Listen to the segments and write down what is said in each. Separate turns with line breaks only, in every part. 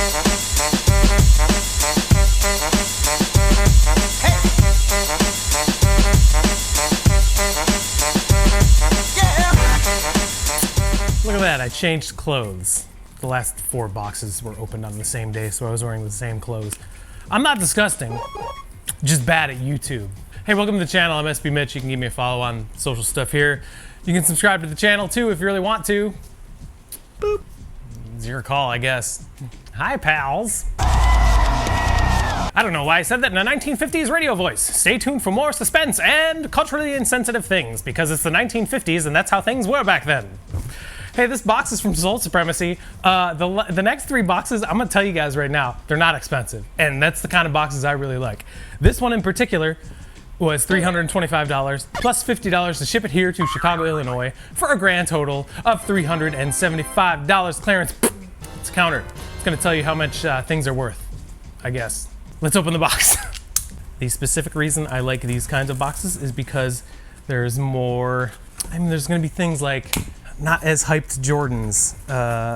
Look at that, I changed clothes. The last 4 boxes were opened on the same day, so I was wearing the same clothes. I'm not disgusting, just bad at YouTube. Hey, welcome to the channel. I'm SB Mitch. You can give me a follow on social stuff here. You can subscribe to the channel too if you really want to. Boop. It's your call, I guess. Hi, pals. I don't know why I said that in a 1950s radio voice. Stay tuned for more suspense and culturally insensitive things, because it's the 1950s and that's how things were back then. Hey, this box is from Sole Supremacy. The next 3 boxes, I'm gonna tell you guys right now, they're not expensive. And that's the kind of boxes I really like. This one in particular was $325 plus $50 to ship it here to Chicago, Illinois for a grand total of $375. Clearance, it's a counter. It's gonna tell you how much things are worth, I guess. Let's open the box. The specific reason I like these kinds of boxes is because there's more, there's gonna be things like not as hyped Jordans,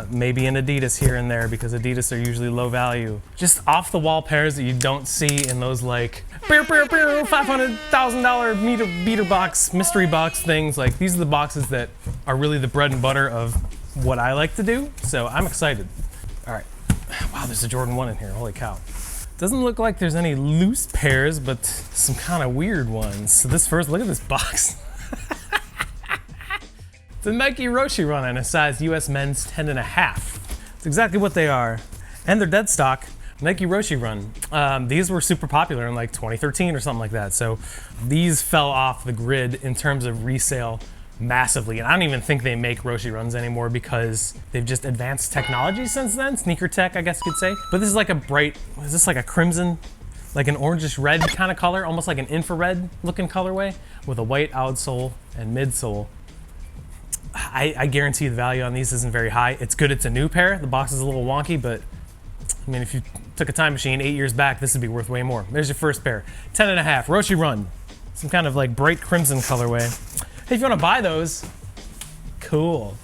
maybe an Adidas here and there because Adidas are usually low value. Just off the wall pairs that you don't see in those like $500,000 beater box, mystery box things. Like these are the boxes that are really the bread and butter of what I like to do. So I'm excited. All right, wow, there's a Jordan 1 in here, holy cow. Doesn't look like there's any loose pairs, but some kind of weird ones. So this first, look at this box. It's a Nike Roshi Run in a size US men's 10.5. It's exactly what they are. And they're dead stock. Nike Roshi Run. These were super popular in like 2013 or something like that. So these fell off the grid in terms of resale massively. And I don't even think they make Roshi Runs anymore because they've just advanced technology since then. Sneaker tech, I guess you could say. But this is like a bright, is this like a crimson, like an orangish red kind of color, almost like an infrared looking colorway with a white outsole and midsole. I guarantee the value on these isn't very high. It's good it's a new pair. The box is a little wonky, but I mean, if you took a time machine 8 years back, this would be worth way more. There's your first pair. 10.5, Roshi Run. Some kind of like bright crimson colorway. Hey, if you want to buy those, cool.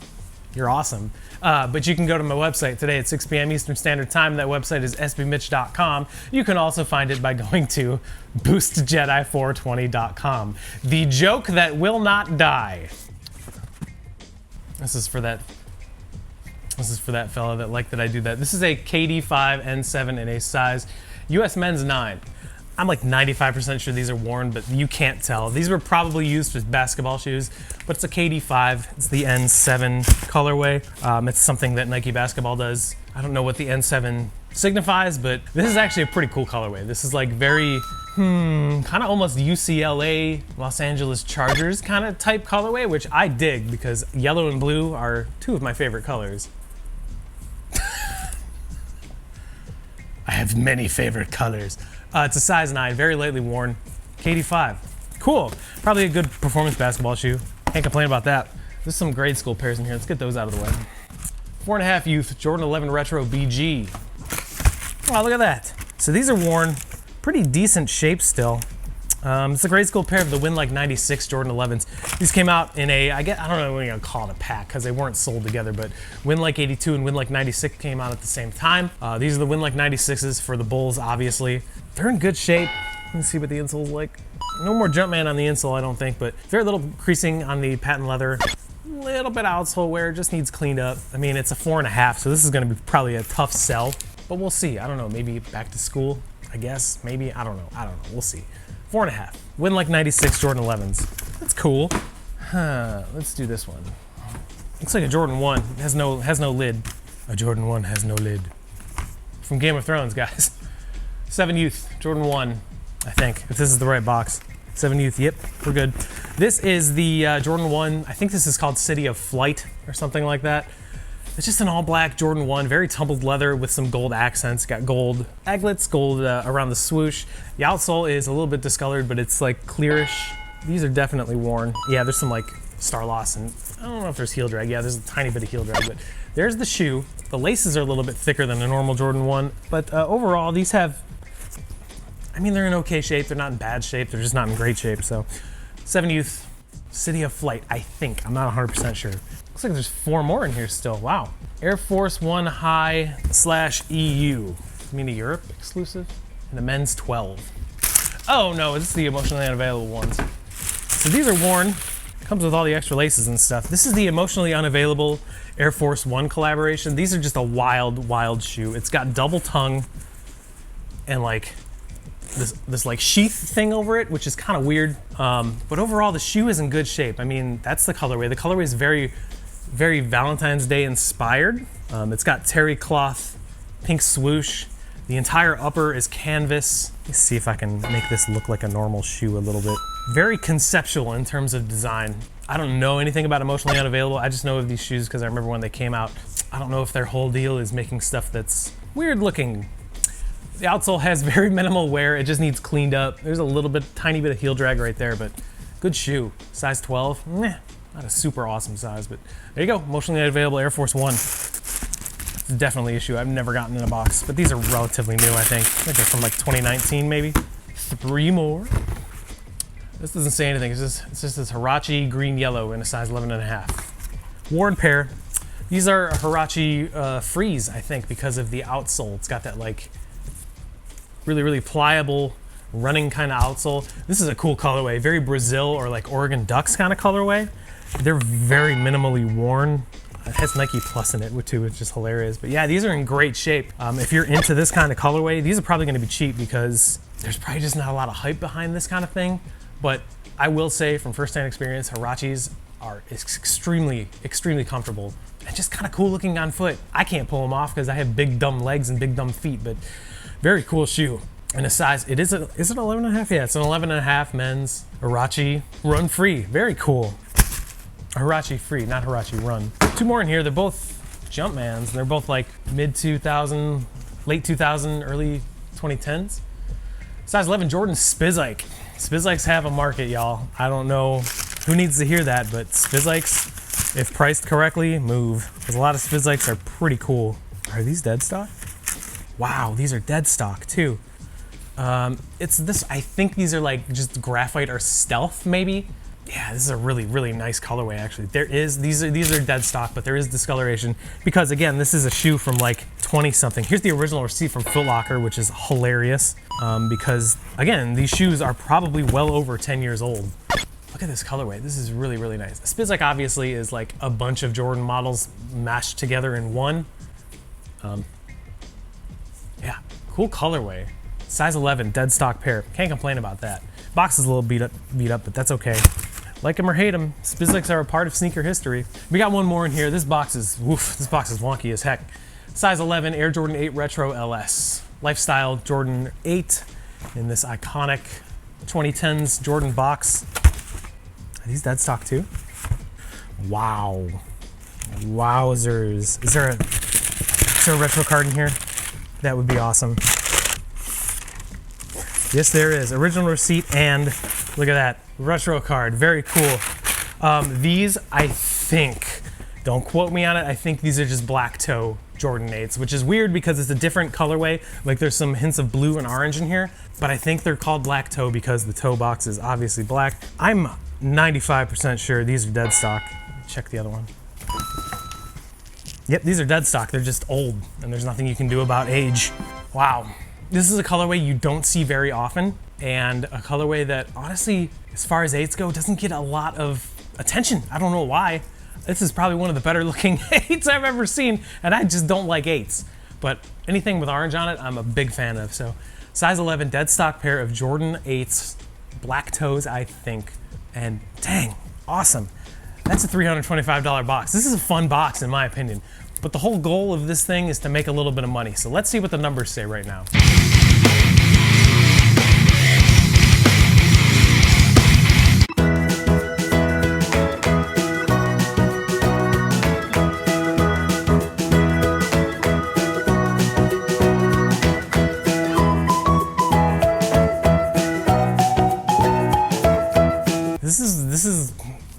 You're awesome. But you can go to my website today at 6 p.m. Eastern Standard Time. That website is sbmitch.com. You can also find it by going to boostjedi420.com. The joke that will not die. This is for that fella that liked that I do that. This is a KD5 N7 in a size US men's 9. I'm like 95% sure these are worn, but you can't tell. These were probably used as basketball shoes, but it's a KD5. It's the N7 colorway. It's something that Nike Basketball does. I don't know what the N7 signifies, but this is actually a pretty cool colorway. This is like very, kind of almost UCLA, Los Angeles Chargers kind of type colorway, which I dig because yellow and blue are 2 of my favorite colors. I have many favorite colors. It's a size 9, very lightly worn, KD5. Cool, probably a good performance basketball shoe. Can't complain about that. There's some grade school pairs in here. Let's get those out of the way. 4.5 Youth, Jordan 11 Retro BG. Oh, look at that. So these are worn, pretty decent shape still. It's a grade school pair of the Win Like 96 Jordan 11s. These came out in a, I don't know what you're gonna call it, a pack, because they weren't sold together, but Win Like 82 and Win Like 96 came out at the same time. These are the Win Like 96s for the Bulls, obviously. They're in good shape. Let's see what the insole's like. No more Jumpman on the insole, I don't think, but very little creasing on the patent leather. Little bit of outsole wear, just needs cleaned up. I mean, it's a 4.5, so this is gonna be probably a tough sell, but we'll see. I don't know, maybe back to school, I guess, maybe, I don't know, we'll see. 4.5, Win Like 96 Jordan 11s. That's cool. Let's do this one. Looks like a Jordan 1, has no lid. A Jordan 1 has no lid. From Game of Thrones, guys. 7 Youth, Jordan 1, I think, if this is the right box. 7 Youth, yep, we're good. This is the Jordan 1, I think this is called City of Flight or something like that. It's just an all black Jordan 1, very tumbled leather with some gold accents. Got gold aglets, gold around the swoosh. The outsole is a little bit discolored, but it's like clearish. These are definitely worn. Yeah, there's some like star loss and I don't know if there's heel drag. Yeah, there's a tiny bit of heel drag, but there's the shoe. The laces are a little bit thicker than a normal Jordan 1, but overall these have, I mean, they're in okay shape. They're not in bad shape. They're just not in great shape. So 7 Youth, City of Flight, I think. I'm not 100% sure. Looks Looks like there's 4 more in here still. Wow. Air Force 1 High / EU. I mean a Europe exclusive. And a men's 12. Oh no, this is the emotionally unavailable ones. So these are worn. Comes with all the extra laces and stuff. This is the emotionally unavailable Air Force 1 collaboration. These are just a wild, wild shoe. It's got double tongue and like this like sheath thing over it, which is kind of weird. But overall, the shoe is in good shape. I mean, that's the colorway. The colorway is very, very Valentine's Day inspired. It's got terry cloth, pink swoosh. The entire upper is canvas. Let's see if I can make this look like a normal shoe a little bit. Very conceptual in terms of design. I don't know anything about emotionally unavailable. I just know of these shoes because I remember when they came out. I don't know if their whole deal is making stuff that's weird looking. The outsole has very minimal wear. It just needs cleaned up. There's a little bit, tiny bit of heel drag right there, but good shoe. Size 12, meh, not a super awesome size, but there you go. Emotionally unavailable Air Force 1. It's definitely a shoe I've never gotten in a box, but these are relatively new, I think. I think they're from like 2019 maybe. 3 more. This doesn't say anything. It's just this Huarache green yellow in a size 11.5. Worn pair. These are Huarache Freeze, I think, because of the outsole. It's got that like really, really pliable running kind of outsole. This is a cool colorway. Very Brazil or like Oregon Ducks kind of colorway. They're very minimally worn. It has Nike Plus in it too, which is hilarious. But yeah, these are in great shape. If you're into this kind of colorway, these are probably going to be cheap because there's probably just not a lot of hype behind this kind of thing. But I will say from first-hand experience, Huaraches are extremely, extremely comfortable and just kind of cool looking on foot. I can't pull them off because I have big dumb legs and big dumb feet, but very cool shoe. And a size, is it 11.5? Yeah, it's an 11.5 men's Huarache Run Free. Very cool. Huarache Free, not Huarache Run. 2 more in here. They're both Jumpmans. They're both like mid 2000, late 2000, early 2010s. Size 11 Jordan Spizike. Spizikes have a market, y'all. I don't know who needs to hear that, but Spizikes, if priced correctly, move. Because a lot of Spizikes are pretty cool. Are these dead stock? Wow, these are dead stock too. It's this, I think these are like just graphite or stealth maybe. Yeah, this is a really, really nice colorway actually. These are dead stock, but there is discoloration because again, this is a shoe from like 20 something. Here's the original receipt from Foot Locker, which is hilarious because again, these shoes are probably well over 10 years old. Look at this colorway. This is really, really nice. Spizike obviously is like a bunch of Jordan models mashed together in one. Yeah, cool colorway. Size 11, dead stock pair. Can't complain about that. Box is a little beat up, but that's okay. Like them or hate them, Spizikes are a part of sneaker history. We got one more in here. This box is wonky as heck. Size 11, Air Jordan 8 Retro LS. Lifestyle Jordan 8 in this iconic 2010s Jordan box. Are these dead stock too? Wow. Wowzers. Is there a retro card in here? That would be awesome. Yes, there is. Original receipt and look at that. Retro card. Very cool. These, I think, don't quote me on it, I think these are just black toe Jordan 8s, which is weird because it's a different colorway. Like there's some hints of blue and orange in here, but I think they're called black toe because the toe box is obviously black. I'm 95% sure these are dead stock. Check the other one. Yep, these are dead stock. They're just old and there's nothing you can do about age. Wow. This is a colorway you don't see very often and a colorway that honestly, as far as 8s go, doesn't get a lot of attention. I don't know why. This is probably one of the better looking 8s I've ever seen and I just don't like 8s. But anything with orange on it, I'm a big fan of. So size 11, dead stock pair of Jordan 8s, black toes, I think. And dang, awesome. That's a $325 box. This is a fun box in my opinion. But the whole goal of this thing is to make a little bit of money. So let's see what the numbers say right now.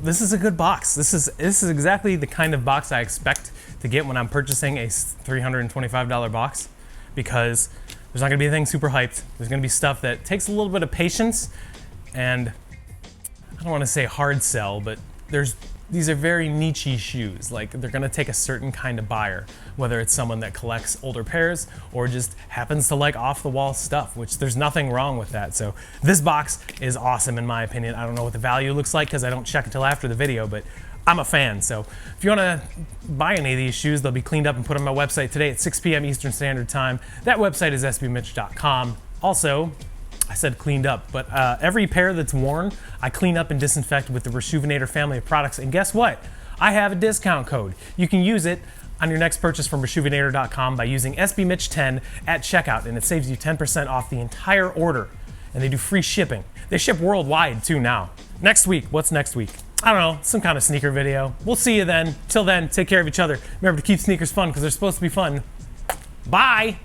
This is a good box. This is exactly the kind of box I expect to get when I'm purchasing a $325 box, because there's not gonna be anything super hyped. There's gonna be stuff that takes a little bit of patience and I don't wanna say hard sell, but there's these are very niche shoes. Like, they're gonna take a certain kind of buyer, whether it's someone that collects older pairs or just happens to like off-the-wall stuff, which there's nothing wrong with that. So this box is awesome in my opinion. I don't know what the value looks like because I don't check until after the video, but I'm a fan. So if you wanna buy any of these shoes, they'll be cleaned up and put on my website today at 6 p.m. Eastern Standard Time. That website is sbmitch.com. Also, I said cleaned up, but every pair that's worn, I clean up and disinfect with the Reshoevn8er family of products. And guess what? I have a discount code. You can use it on your next purchase from Reshoevn8er.com by using SBMitch10 at checkout, and it saves you 10% off the entire order. And they do free shipping. They ship worldwide too now. Next week, what's next week? I don't know, some kind of sneaker video. We'll see you then. Till then, take care of each other. Remember to keep sneakers fun because they're supposed to be fun. Bye.